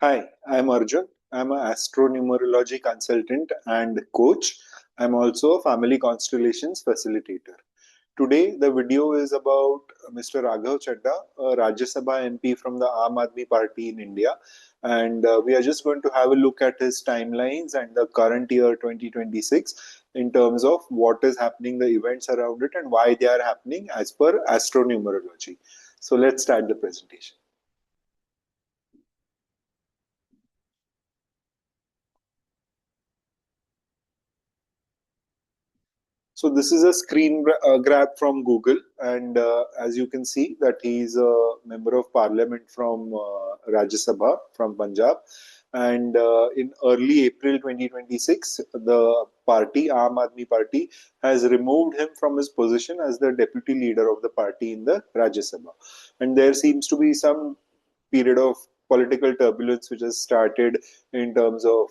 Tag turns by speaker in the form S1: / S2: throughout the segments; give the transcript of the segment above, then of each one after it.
S1: Hi, I'm Arjun. I'm an Astro-Numerology consultant and coach. I'm also a family constellations facilitator. Today, the video is about Mr. Raghav Chadha, a Rajya Sabha MP from the Aam Aadmi Party in India. And we are just going to have a look at his timelines and the current year 2026 in terms of what is happening, the events around it, and why they are happening as per Astro-Numerology. So let's start the presentation. So this is a grab from Google, and as you can see that he is a member of parliament from Rajya Sabha from Punjab, and in early April 2026, the party, Aam Aadmi Party, has removed him from his position as the deputy leader of the party in the Rajya Sabha, and there seems to be some period of political turbulence which has started in terms of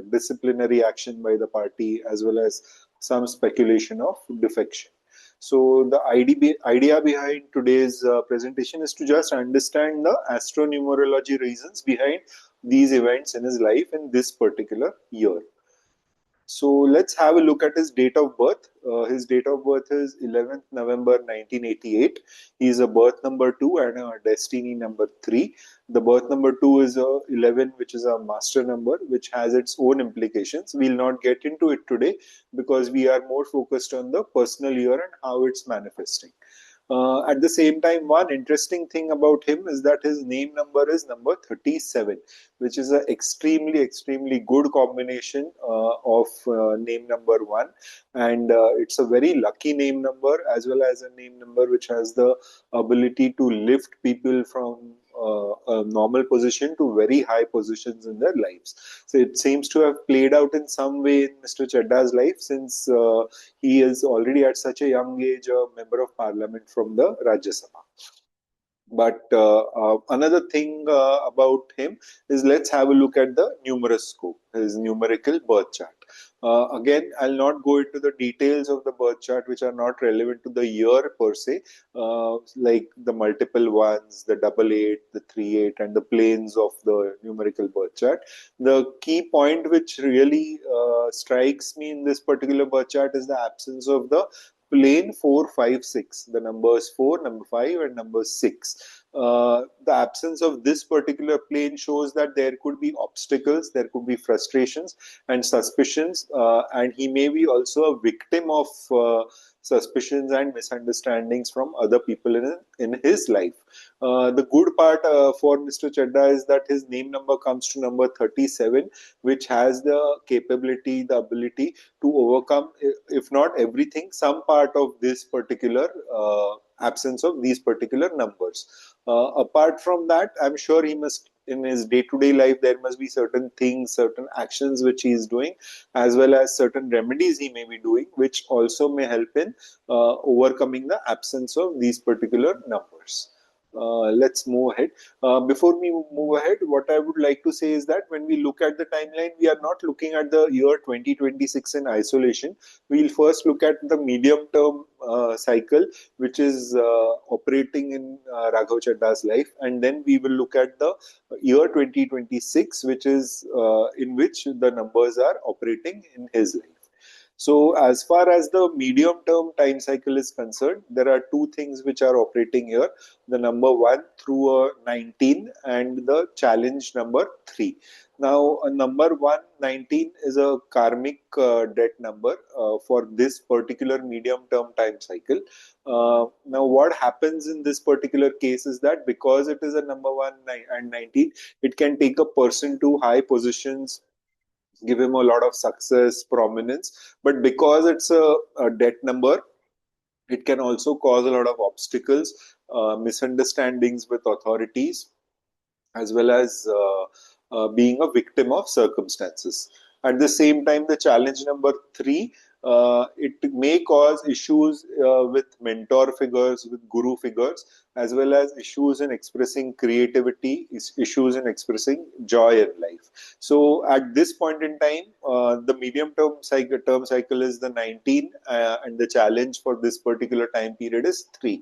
S1: disciplinary action by the party as well as some speculation of defection. So the idea behind today's presentation is to just understand the astronumerology reasons behind these events in his life in this particular year. So let's have a look at his date of birth. His date of birth is 11th November 1988. He is a birth number 2 and a destiny number 3. The birth number 2 is a 11, which is a master number, which has its own implications. We'll not get into it today because we are more focused on the personal year and how it's manifesting. At the same time, one interesting thing about him is that his name number is number 37, which is an extremely good combination of name number 1. And it's a very lucky name number as well as a name number which has the ability to lift people from a normal position to very high positions in their lives. So it seems to have played out in some way in Mr. Chadda's life since he is already at such a young age a member of parliament from the Rajya Sabha. But another thing about him is let's have a look at the numeroscope, his numerical birth chart. Again, I'll not go into the details of the birth chart which are not relevant to the year per se, like the multiple ones, the 88, the 38, and the planes of the numerical birth chart. The key point which really strikes me in this particular birth chart is the absence of the plane 4, 5, 6. The numbers 4, number 5, and number 6. The absence of this particular plane shows that there could be obstacles, there could be frustrations and suspicions, and he may be also a victim of suspicions and misunderstandings from other people in his life. The good part for Mr. Chadda is that his name number comes to number 37, which has the capability, the ability to overcome, if not everything, some part of this particular absence of these particular numbers. Apart from that, I'm sure he must, in his day-to-day life, there must be certain things, certain actions which he is doing, as well as certain remedies he may be doing, which also may help in overcoming the absence of these particular numbers. Let's move ahead. Before we move ahead, what I would like to say is that when we look at the timeline, we are not looking at the year 2026 in isolation. We'll first look at the medium term cycle, which is operating in Raghav Chadda's life, and then we will look at the year 2026, which is in which the numbers are operating in his life. So, as far as the medium term time cycle is concerned, there are two things which are operating here, the number 1 through a 19 and the challenge number 3. Now, a number 119 is a karmic debt number for this particular medium term time cycle. Now, what happens in this particular case is that because it is a number 1 and 19, it can take a person to high positions, give him a lot of success, prominence. But because it's a debt number, it can also cause a lot of obstacles, misunderstandings with authorities, as well as being a victim of circumstances. At the same time, the challenge number 3, it may cause issues with mentor figures, with guru figures, as well as issues in expressing creativity, issues in expressing joy in life. So at this point in time, the medium term cycle is the 19, and the challenge for this particular time period is 3.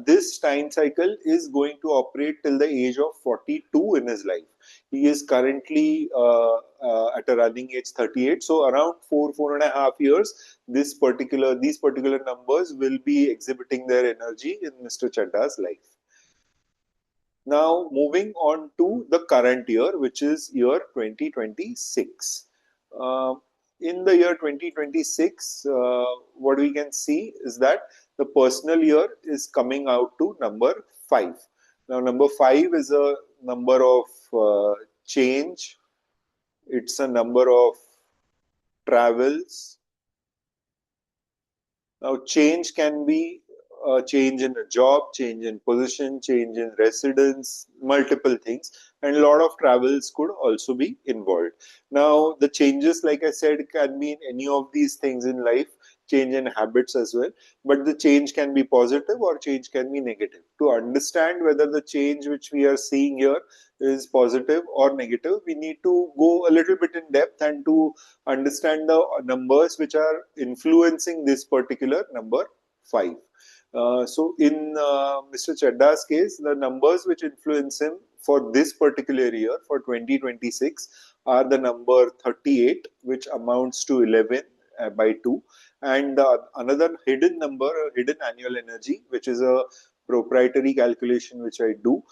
S1: This time cycle is going to operate till the age of 42 in his life. He is currently at a running age 38, so around 4.5 years, these particular numbers will be exhibiting their energy in Mr. Chadda's life. Now, moving on to the current year, which is year 2026. Uh, in the year 2026, what we can see is that the personal year is coming out to number 5. Now, number 5 is a number of change, it's a number of travels. Now, change can be a change in a job, change in position, change in residence, multiple things, and a lot of travels could also be involved. Now, the changes, like I said, can be in any of these things in life, change in habits as well, but the change can be positive or change can be negative. To understand whether the change which we are seeing here is positive or negative, we need to go a little bit in depth and to understand the numbers which are influencing this particular number 5. So in Mr. Chadda's case, the numbers which influence him for this particular year, for 2026, are the number 38, which amounts to 11 by 2, and another hidden number, hidden annual energy, which is a proprietary calculation which I do.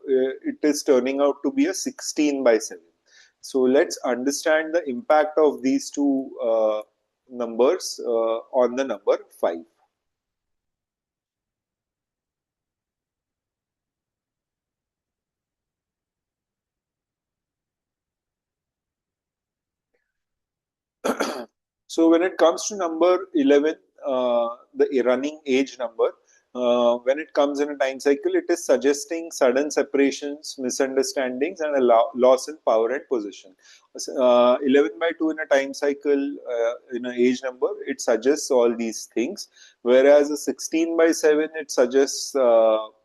S1: It is turning out to be a 16 by 7. So let's understand the impact of these two numbers on the number 5. So when it comes to number 11, the running age number, when it comes in a time cycle, it is suggesting sudden separations, misunderstandings, and a loss in power and position. 11 by 2 in a time cycle, in an age number, it suggests all these things. Whereas a 16 by 7, it suggests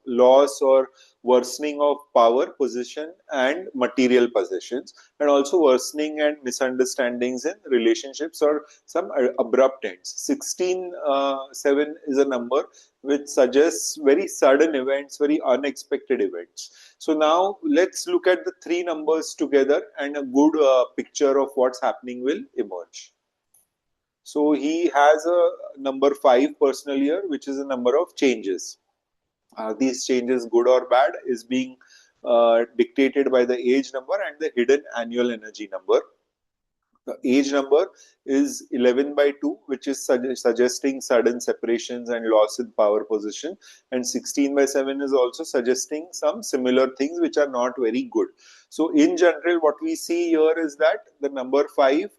S1: loss or worsening of power, position, and material possessions, and also worsening and misunderstandings in relationships or some abrupt ends. 16 7 is a number which suggests very sudden events, very unexpected events. So now let's look at the three numbers together and a good picture of what's happening will emerge. So he has a number 5 personal year, which is a number of changes. Are these changes good or bad is being dictated by the age number and the hidden annual energy number. The age number is 11 by 2, which is suggesting sudden separations and loss in power position. And 16 by 7 is also suggesting some similar things which are not very good. So, in general, what we see here is that the number 5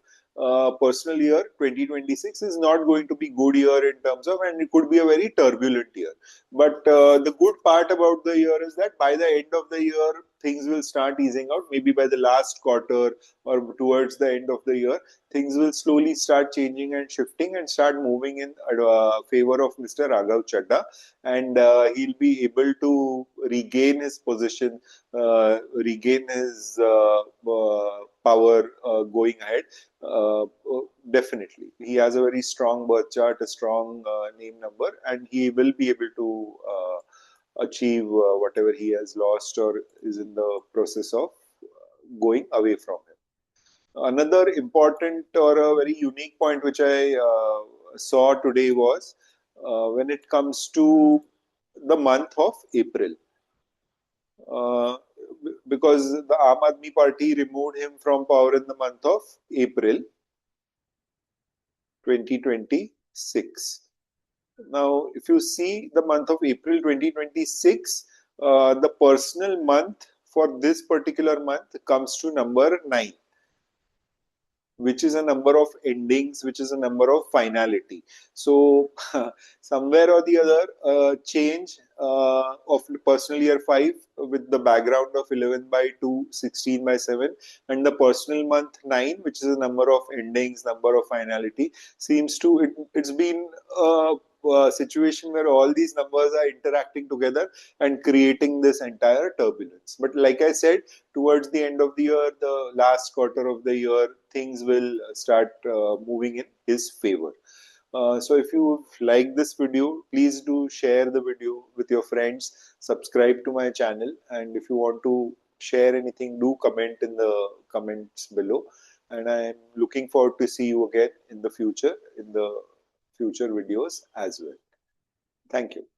S1: personal year 2026 is not going to be good year in terms of, and it could be a very turbulent year. But the good part about the year is that by the end of the year, things will start easing out. Maybe by the last quarter or towards the end of the year, things will slowly start changing and shifting and start moving in favor of Mr. Raghav Chadha, and he'll be able to regain his position, regain his power going ahead. Definitely, he has a very strong birth chart, a strong name number, and he will be able to achieve whatever he has lost or is in the process of going away from him. Another important or a very unique point which I saw today was when it comes to the month of April. Uh, because the Aam Aadmi Party removed him from power in the month of April 2026. Now, if you see the month of April 2026, the personal month for this particular month comes to number 9, which is a number of endings, which is a number of finality. So, somewhere or the other, change of personal year 5 with the background of 11 by 2, 16 by 7, and the personal month 9, which is a number of endings, number of finality, seems to, it's been a situation where all these numbers are interacting together and creating this entire turbulence. But like I said, towards the end of the year, the last quarter of the year, things will start moving in his favor. So if you like this video, please do share the video with your friends, subscribe to my channel, and if you want to share anything, do comment in the comments below. And I am looking forward to see you again in the future videos as well. Thank you.